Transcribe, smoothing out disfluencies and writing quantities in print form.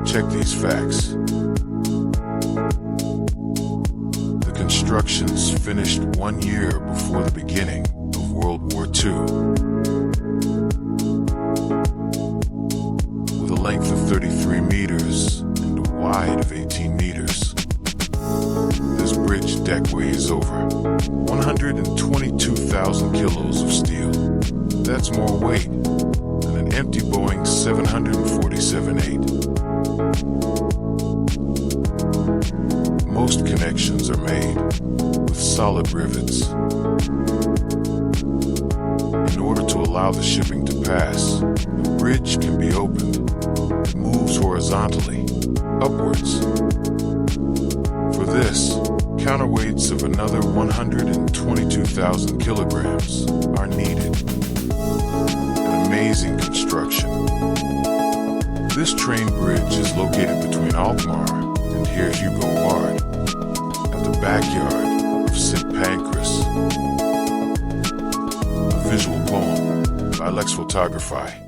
Check these facts. The construction's finished 1 year before the beginning of World War II. With a length of 33 meters and a wide of 18 meters. This bridge deck weighs over 122,000 kilos of steel. That's more weight than an empty Boeing 747-8. Most connections are made with solid rivets. In order to allow the shipping to pass, the bridge can be opened. It moves horizontally, upwards. For this, counterweights of another 122,000 kilograms are needed. An amazing construction. This train bridge is located between Alkmaar and here Hugo Ward, at the backyard of Sint Pancras. A visual poem by Lex Photography.